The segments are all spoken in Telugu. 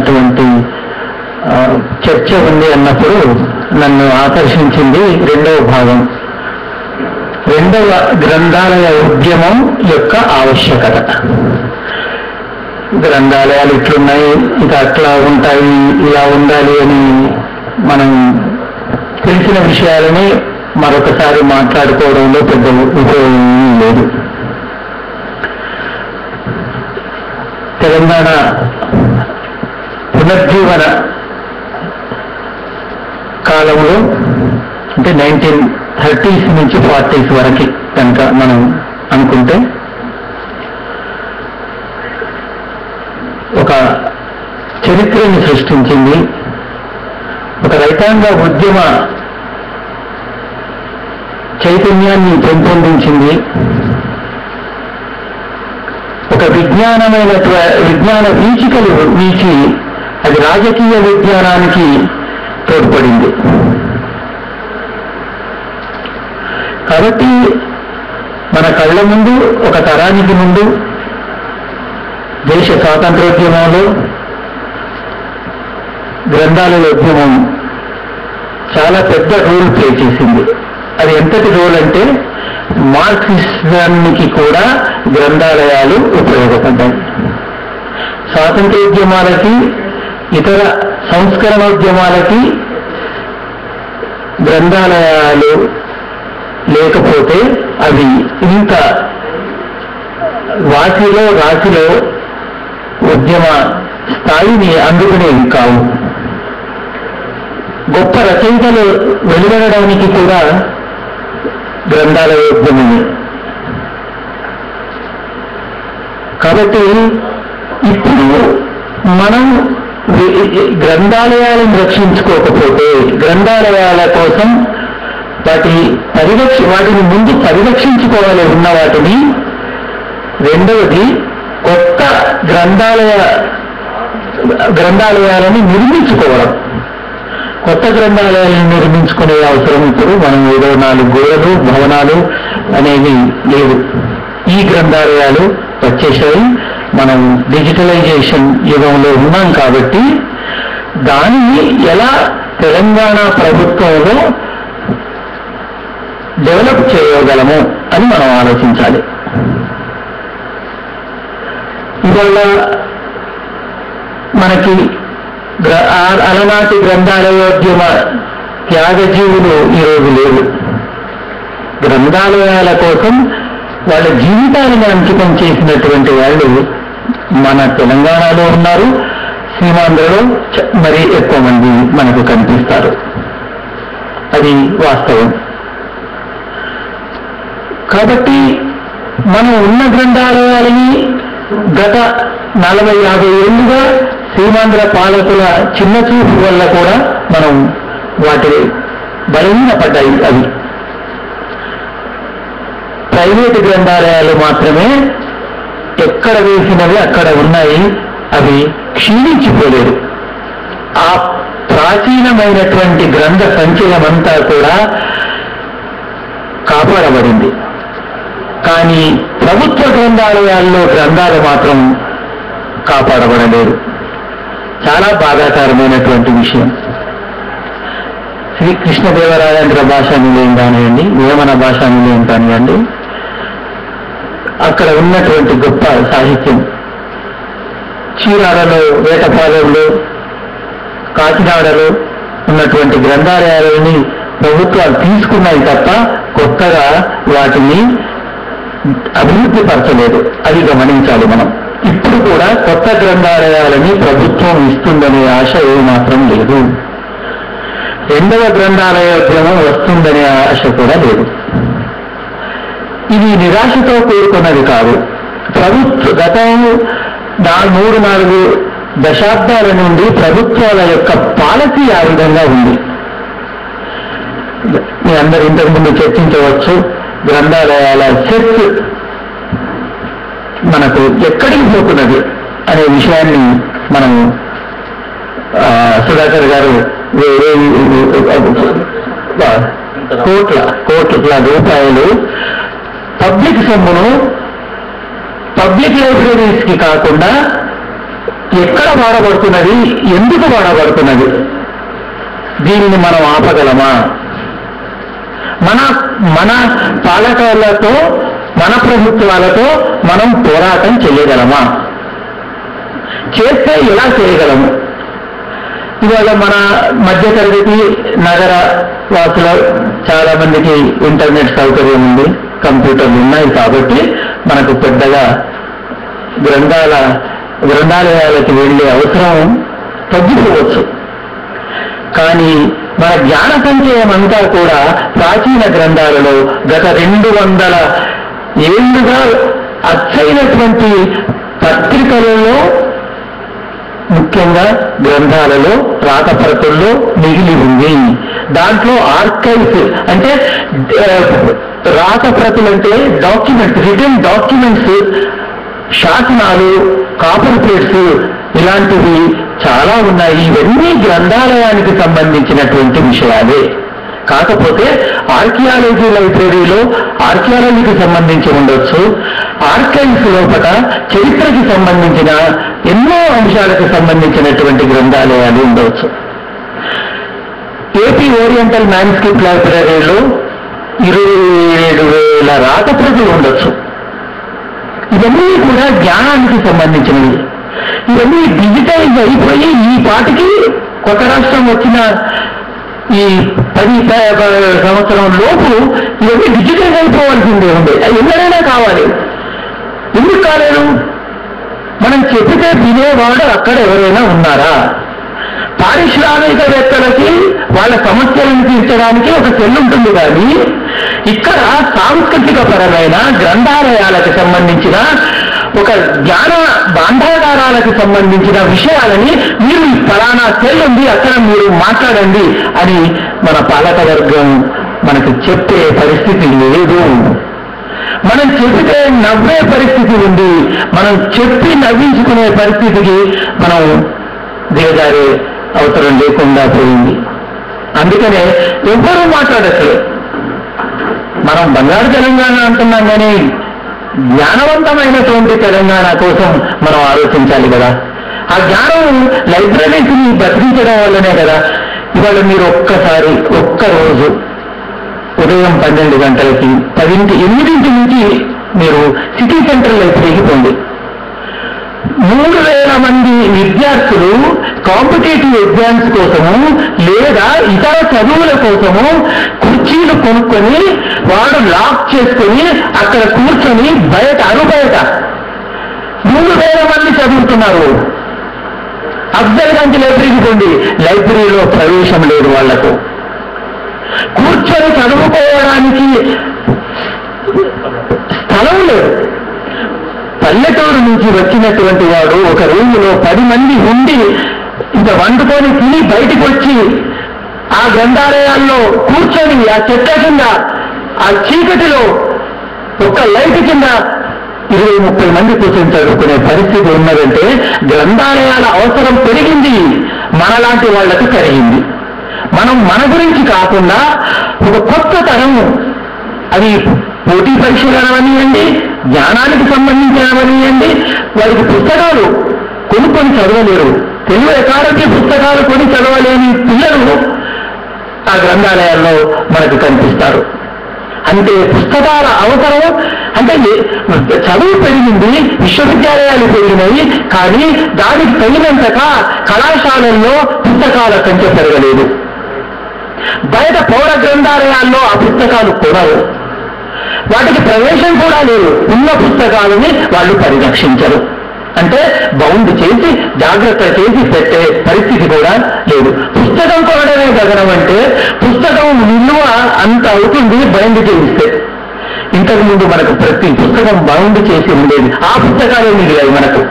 అన్నటువంటి చర్చ ఉంది అన్నప్పుడు నన్ను ఆకర్షించింది రెండవ భాగం, రెండవ గ్రంథాలయ ఉద్యమం యొక్క ఆవశ్యకత. గ్రంథాలయాలు ఇట్లున్నాయి, ఇక అట్లా ఉంటాయి, ఇలా ఉండాలి అని మనం తెలిసిన విషయాలని మరొకసారి మాట్లాడుకోవడంలో పెద్ద ఉపయోగం లేదు. తెలంగాణ పునర్జీవన కాలంలో అంటే 1930s నుంచి 40s వరకు కనుక మనం అనుకుంటే ఒక చరిత్రని సృష్టించింది, ఒక రైతాంగ ఉద్యమ చైతన్యాన్ని పెంపొందించింది, ఒక విజ్ఞాన వీచికలు వీచి అది రాజకీయ విజ్ఞానానికి తోడ్పడింది. కాబట్టి మన కళ్ళ ముందు ఒక తరానికి ముందు దేశ స్వాతంత్రోద్యమంలో గ్రంథాలయ ఉద్యమం చాలా పెద్ద రోల్ ప్లే చేసింది. అది ఎంతటి రోల్ అంటే మార్క్సిజానికి కూడా గ్రంథాలయాలు ఉపయోగపడ్డాయి. స్వాతంత్రోద్యమాలకి ఇతర సంస్కరణోద్యమాలకి గ్రంథాలయాలు లేకపోతే అవి ఇంత రాశిలో ఉద్యమ స్థాయిని అందుకునేవి కావు. గొప్ప రచయితలు వెలువడడానికి కూడా గ్రంథాలయ ఉద్యమమే. కాబట్టి ఇప్పుడు మనం గ్రంథాలయాలను రక్షించుకోకపోతే, గ్రంథాలయాల కోసం వాటిని ముందు పరిరక్షించుకోవాలి ఉన్న వాటిని, రెండవది కొత్త గ్రంథాలయాలను నిర్మించుకోవడం. కొత్త గ్రంథాలయాలను నిర్మించుకునే అవసరం ఇప్పుడు మనం ఏదో 4 గోడలు భవనాలు అనేవి లేవు. ఈ గ్రంథాలయాలు వచ్చేసాయి. మనం డిజిటలైజేషన్ యుగంలో ఉన్నాం కాబట్టి దానిని ఎలా తెలంగాణ ప్రభుత్వంలో డెవలప్ చేయగలము అని మనం ఆలోచించాలి. ఇవల్ల మనకి అలనాటి గ్రంథాలయోద్యమ త్యాగజీవులు ఈరోజు లేరు. గ్రంథాలయాల కోసం వాళ్ళ జీవితాలను అంకితం చేసినటువంటి వాళ్ళు మన తెలంగాణలో ఉన్నారు, సీమాంధ్రలో మరీ ఎక్కువ మంది మనకు కనిపిస్తారు. అది వాస్తవం. కాబట్టి మనం ఉన్న గ్రంథాలయాలని గత 40-50 ఏళ్లుగా సీమాంధ్ర పాలకుల చిన్న చూపు వల్ల కూడా మనం వాటి బలహీనపడ్డాయి. అవి ప్రైవేటు గ్రంథాలయాలు మాత్రమే ఎక్కడ వేసినవి అక్కడ ఉన్నాయి. అవి క్షీణించిపోలేదు. ఆ ప్రాచీనమైనటువంటి గ్రంథ సంచయమంతా కూడా కాపాడబడింది. కానీ ప్రభుత్వ గ్రంథాలయాల్లో గ్రంథాలు మాత్రం కాపాడబడలేదు. చాలా బాధాకరమైనటువంటి విషయం. శ్రీ కృష్ణదేవరాయాంధ్ర భాషా నిలయం కానివ్వండి, వేమన భాషా నిలయం కానివ్వండి, అక్కడ ఉన్నటువంటి గొప్ప సాహిత్యం, చీరాలలో, వేటపాలెంలో, కాకినాడలో ఉన్నటువంటి గ్రంథాలయాలని ప్రభుత్వాలు తీసుకున్నాయి తప్ప కొత్తగా వాటిని అభివృద్ధి పరచలేదు. అది గమనించాలి మనం. ఇప్పుడు కూడా కొత్త గ్రంథాలయాలని ప్రభుత్వం ఇస్తుందనే ఆశ ఏమాత్రం లేదు. రెండవ గ్రంథాలయోద్యమం వస్తుందనే ఆశ కూడా లేదు. ఇది నిరాశతో కూడుకున్నది కాదు. గత 3-4 దశాబ్దాల నుండి ప్రభుత్వాల యొక్క పాలసీ ఆ విధంగా ఉంది. మీ అందరూ ఇంతకుముందు చర్చించవచ్చు. గ్రంథాలయాల సెట్ మనకు ఎక్కడికి పోతున్నది అనే విషయాన్ని మనం సుధాకర్ గారు కోట్ల రూపాయలు పబ్లిక్ సొమ్మును పబ్లిక్ లైబ్రరీస్ కి కాకుండా ఎక్కడ వాడబడుతున్నది, ఎందుకు వాడబడుతున్నది, దీనిని మనం ఆపగలమా? మన పాలకులతో, మన ప్రభుత్వాలతో మనం పోరాటం చేయగలమా? చేస్తే ఎలా చేయగలము? ఇవాళ మన మధ్యతరగతి నగర వాసుల చాలా మందికి ఇంటర్నెట్ సౌకర్యం ఉంది, కంప్యూటర్లు ఉన్నాయి, కాబట్టి మనకు పెద్దగా గ్రంథాలయాలకు వెళ్ళే అవసరం తగ్గిపోవచ్చు. కానీ మన జ్ఞాన సంచయం అంతా కూడా ప్రాచీన గ్రంథాలలో గత 200 ఏళ్లుగా అచ్చైనటువంటి పత్రికలలో, ముఖ్యంగా గ్రంథాలలో, రాతప్రతుల్లో మిగిలి ఉంది. దాంట్లో ఆర్కైవ్స్ అంటే రాతప్రతులు అంటే డాక్యుమెంట్స్, రిటన్ డాక్యుమెంట్స్, శాసనాలు, కాపర్ ప్లేట్స్ ఇలాంటివి చాలా ఉన్నాయి. ఇవన్నీ గ్రంథాలయానికి సంబంధించినటువంటి విషయాలే. కాకపోతే ఆర్కియాలజీ లైబ్రరీలో ఆర్కియాలజీకి సంబంధించి ఉండొచ్చు, ఆర్కైవ్స్ లోపల చరిత్రకి సంబంధించిన ఎన్నో అంశాలకు సంబంధించినటువంటి గ్రంథాలయాలు ఉండవచ్చు. ఏపీ ఓరియంటల్ మ్యాన్స్క్రిప్ట్ లైబ్రరీలో 27,000 రాతప్రతులు ఉండొచ్చు. ఇవన్నీ కూడా జ్ఞానానికి సంబంధించినవి. ఇవన్నీ డిజిటైజ్ అయిపోయి ఈ పాటికి కొత్త రాష్ట్రం వచ్చిన ఈ 10 సంవత్సరం లోపు ఇవన్నీ డిజిటైజ్ అయిపోవాల్సిందే ఉంది. ఎవరైనా కావాలి. ఎందుకు కాలేదు? మనం చెప్పితే వినేవాడు అక్కడ ఎవరైనా ఉన్నారా? పారిశ్రామికవేత్తలకి వాళ్ళ సమస్యలను తీర్చడానికి ఒక సెల్ ఉంటుంది, కానీ ఇక్కడ సాంస్కృతిక పరమైన గ్రంథాలయాలకు సంబంధించిన ఒక జ్ఞాన భాండాగారాలకు సంబంధించిన విషయాలని మీరు ఈ ఫలానా సెల్ ఉంది, అక్కడ మీరు మాట్లాడండి అని మన పాలకవర్గం మనకు చెప్పే పరిస్థితి లేదు. మనం చెబితే నవ్వే పరిస్థితి ఉంది. మనం చెప్పి నవ్వించుకునే పరిస్థితికి మనం దిగజారే అవసరం లేకుండా పోయింది. అందుకనే ఎవ్వరూ మాట్లాడట్లేదు. మనం బంగారు తెలంగాణ అంటున్నాం, కానీ జ్ఞానవంతమైనటువంటి తెలంగాణ కోసం మనం ఆలోచించాలి కదా. ఆ జ్ఞానం లైబ్రరీస్ని బతికించడం వల్లనే కదా. ఇవాళ మీరు ఒక్కరోజు ఉదయం 12 గంటలకి 8 నుంచి మీరు సిటీ సెంట్రల్ లైబ్రరీకి పోండి. 3,000 మంది విద్యార్థులు కాంపిటేటివ్ ఎగ్జామ్స్ కోసము లేదా ఇతర చదువుల కోసము కుర్చీలు కొనుక్కొని వాడు లాక్ చేసుకొని అక్కడ కూర్చొని బయట 3,000 మంది చదువుతున్నారు. అఫ్జల్గంజ్ లైబ్రరీకి పోండి, లైబ్రరీలో ప్రవేశం లేదు వాళ్లకు. కూర్చొని చదువుకోవడానికి స్థలం లేదు. పల్లెటూరు నుంచి వచ్చినటువంటి వాడు ఒక రూములో 10 మంది ఉండి ఇంత వండుకొని తిని బయటికి వచ్చి ఆ గ్రంథాలయాల్లో కూర్చొని ఆ చెట్ల కింద ఆ చీకటిలో ఒక్క లైట్ కింద 20-30 మంది కూర్చొని చదువుకునే పరిస్థితి ఉన్నదంటే గ్రంథాలయాల అవసరం పెరిగింది, మనలాంటి వాళ్లకు కరిగింది. మనం మన గురించి కాకుండా ఒక కొత్త తరం, అది పోటీ పరీక్షలు అనవనియండి, జ్ఞానానికి సంబంధించినవనియండి, వారికి పుస్తకాలు కొనుక్కొని చదవలేరు. తెలుగు అకాడమీ పుస్తకాలు కొని చదవలేని పిల్లలు ఆ గ్రంథాలయాల్లో మనకు కనిపిస్తారు. అంటే పుస్తకాల అవసరం అంటే చదువు పెరిగింది, విశ్వవిద్యాలయాలు పెరిగినాయి, కానీ దానికి తగినంతగా కళాశాలల్లో పుస్తకాల సంఖ్య పెరగలేదు. బయట పౌర గ్రంథాలయాల్లో ఆ పుస్తకాలు కొనరు, వాటికి ప్రవేశం కూడా లేదు. ఉన్న పుస్తకాలని వాళ్ళు పరిరక్షించరు. అంటే బౌండ్ చేసి జాగ్రత్త చేసి పెట్టే పరిస్థితి కూడా లేదు. పుస్తకం కొనడమే గగనం అంటే పుస్తకం విలువ అంత అవుతుంది బౌండ్ చేయిస్తే. ఇంతకుముందు మనకు ప్రతి పుస్తకం బౌండ్ చేసి ఉండేది, ఆ పుస్తకాలే మిగిలాయి. మనకు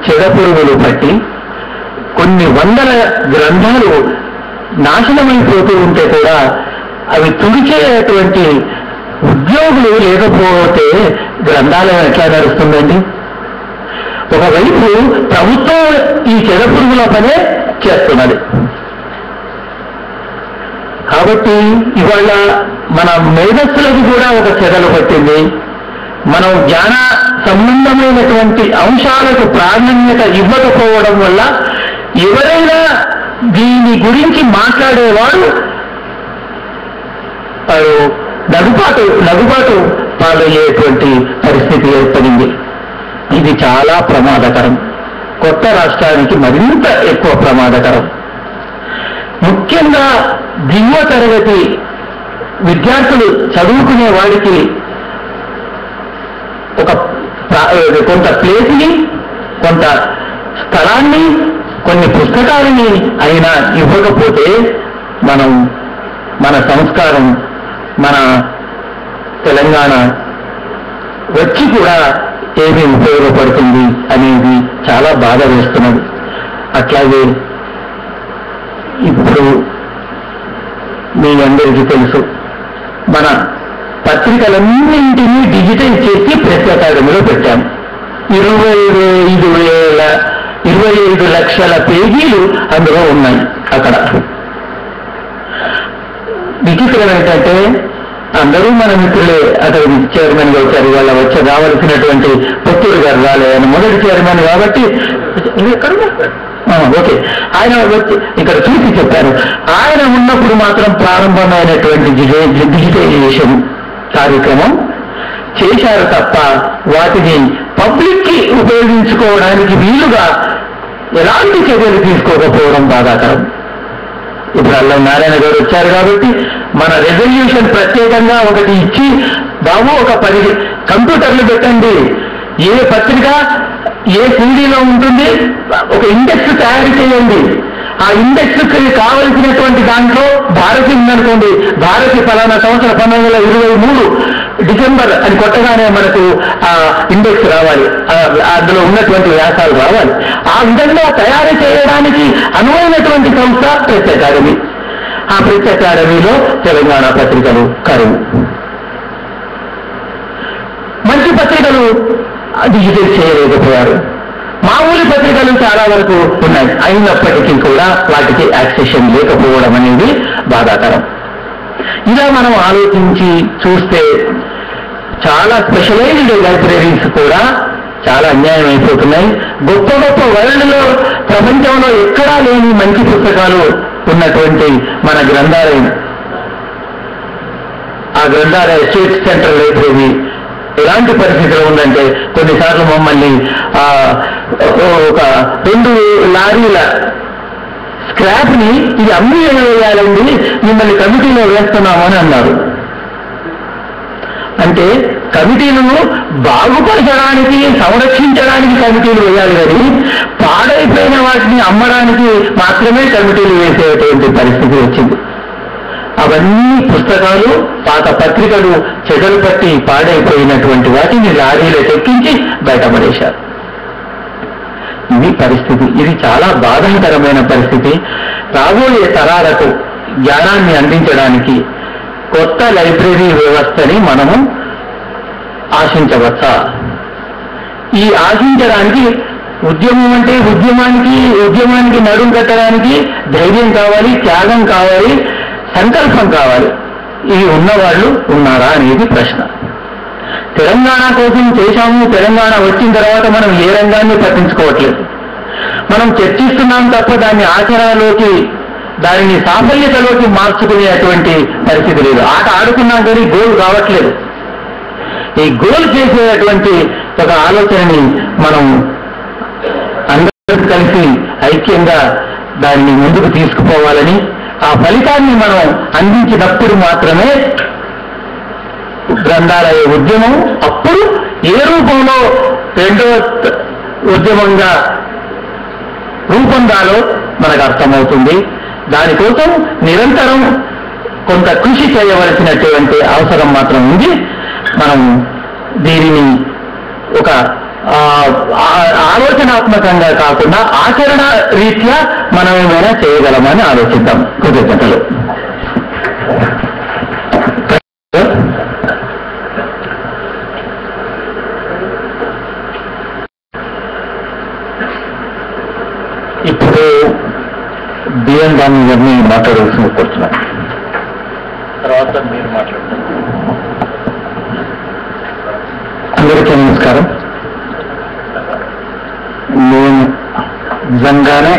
చెదపురుగులు పట్టి కొన్ని 100 గ్రంథాలు నాశనమైపోతూ ఉంటే కూడా అవి తుడిచేటువంటి ఉద్యోగులు లేకపోతే గ్రంథాలయం ఎట్లా నడుస్తుందండి? ఒకవైపు ప్రభుత్వం ఈ చెదపురుగుల పనే చేస్తున్నది. కాబట్టి ఇవాళ మన మేధస్సులకు కూడా ఒక చెదలు పట్టింది. మనం జ్ఞాన సంబంధమైనటువంటి అంశాలకు ప్రాధాన్యత ఇవ్వకపోవడం వల్ల ఎవరైనా దీని గురించి మాట్లాడేవాడు నగుబాటు పాలయ్యేటువంటి పరిస్థితి ఏర్పడింది. ఇది చాలా ప్రమాదకరం. కొత్త రాష్ట్రానికి మరింత ఎక్కువ ప్రమాదకరం. ముఖ్యంగా దిగువ తరగతి విద్యార్థులు చదువుకునే వాడికి కొంత ప్లేస్ని, కొంత స్థలాన్ని, కొన్ని పుస్తకాలని అయినా ఇవ్వకపోతే మన సంస్కారం, మన తెలంగాణ వచ్చి కూడా ఏమి ఉపయోగపడుతుంది అనేది చాలా బాధ వేస్తున్నది. అట్లాగే ఇప్పుడు మీ అందరికీ తెలుసు, మన పత్రికలన్నింటినీ డిజిటైజ్ చేసి ప్రెస్ అకాడమీలో పెట్టాం. 25 లక్షల పేజీలు అందులో ఉన్నాయి. అక్కడ విచిత్రం ఏంటంటే అందరూ మన మిత్రులే అక్కడ చైర్మన్ గా వచ్చారు. వాళ్ళ రావాల్సినటువంటి పొత్తూరు గారు రాలేదని మొదటి చైర్మన్ కాబట్టి ఓకే, ఆయన వచ్చి ఇక్కడ చూసి చెప్పారు. ఆయన ఉన్నప్పుడు మాత్రం ప్రారంభమైనటువంటి డిజిటైజేషన్ కార్యక్రమం చేశారు తప్ప వాటిని పబ్లిక్ కి ఉపయోగించుకోవడానికి వీలుగా ఎలాంటి చర్యలు తీసుకోకపోవడం బాధాకరం. ఇప్పుడు అల్లం నారాయణ గారు వచ్చారు కాబట్టి మన రెజల్యూషన్ ప్రత్యేకంగా ఒకటి ఇచ్చి, బాబు ఒక 10 కంప్యూటర్లు పెట్టండి, ఏ పత్రిక ఏ సీడీలో ఉంటుంది, ఒక ఇండెక్స్ తయారు చేయండి. ఆ ఇండెక్స్ కి కావలసినటువంటి దాంట్లో భారతి ఉందనుకోండి, భారతి ఫలానా సంవత్సరం 1923 డిసెంబర్ అని కొట్టగానే మనకు ఆ ఇండెక్స్ రావాలి, అందులో ఉన్నటువంటి వ్యాసాలు రావాలి. ఆ విధంగా తయారు చేయడానికి అనువైనటువంటి సంస్థ ప్రెస్ అకాడమీ. ఆ ప్రెస్ అకాడమీలో తెలంగాణ పత్రికలు కరువు. మంచి పత్రికలు డిజిటల్ చేయలేకపోయారు. మామూలు పత్రికలు చాలా వరకు ఉన్నాయి, అయినప్పటికీ కూడా వాటికి యాక్సెషన్ లేకపోవడం అనేది బాధాకరం. ఇలా మనం ఆలోచించి చూస్తే చాలా స్పెషలైజ్డ్ లైబ్రరీస్ కూడా చాలా అన్యాయం అయిపోతున్నాయి. గొప్ప గొప్ప వరల్డ్లో, ప్రపంచంలో ఎక్కడా లేని మంచి పుస్తకాలు ఉన్నటువంటి మన గ్రంథాలయం, ఆ గ్రంథాలయ స్టేట్ సెంట్రల్ లైబ్రరీ ఎలాంటి పరిస్థితిలో ఉందంటే కొన్నిసార్లు మమ్మల్ని ఒక 2 లారీల స్క్రాప్ ని ఇది అమ్మి వేయాలండి, మిమ్మల్ని కమిటీలో వేస్తున్నామని అన్నారు. అంటే కమిటీలను బాగుపరచడానికి, సంరక్షించడానికి కమిటీలు వేయాలి కానీ పాడైపోయిన వాటిని అమ్మడానికి మాత్రమే కమిటీలు వేసేటువంటి పరిస్థితి వచ్చింది. అవన్నీ పుస్తకాలు, పాత పత్రికలు చెదలు పట్టి పాడైపోయినటువంటి వాటిని లారీలో ఎక్కించి బయటపడేశారు. ఇది పరిస్థితి. ఇది చాలా బాధాకరమైన పరిస్థితి. రాబోయే తరాలకు జ్ఞానాన్ని అందించడానికి కొత్త లైబ్రరీ వ్యవస్థని మనము ఆశించవచ్చా? ఈ ఆశించడానికి ఉద్యమం అంటే ఉద్యమానికి నడుం కట్టడానికి ధైర్యం కావాలి, త్యాగం కావాలి, సంకల్పం కావాలి. ఇవి ఉన్నవాళ్ళు ఉన్నారా అనేది ప్రశ్న. తెలంగాణ కోసం చేశాము, తెలంగాణ వచ్చిన తర్వాత మనం ఏ రంగాన్ని పట్టించుకోవట్లేదు. మనం చర్చిస్తున్నాం తప్ప దాన్ని ఆచరణలోకి, దానిని సాఫల్యతలోకి మార్చుకునేటువంటి పరిస్థితి లేదు. ఆట ఆడుకున్నాం కానీ గోల్ కావట్లేదు. ఈ గోల్ చేసేటువంటి ఒక ఆలోచనని మనం అందరూ కలిసి ఐక్యంగా దాన్ని ముందుకు తీసుకుపోవాలని, ఆ ఫలితాన్ని మనం అందించినప్పుడు మాత్రమే గ్రంథాలయ ఉద్యమం అప్పుడు ఏ రూపంలో రెండవ ఉద్యమంగా రూపొందాలో మనకు అర్థమవుతుంది. దానికోసం నిరంతరం కొంత కృషి చేయవలసినటువంటి అవసరం మాత్రం ఉంది. మనం దీనిని ఒక ఆలోచనాత్మకంగా కాకుండా ఆచరణ రీత్యా మనం ఏమైనా చేయగలమని ఆలోచిద్దాం. కృతజ్ఞతలు. ఇప్పుడు బిఎం రాము గారిని మాట్లాడాల్సిన కూర్చున్నాను. తర్వాత మీరు మాట్లాడతారు. నిజంగానే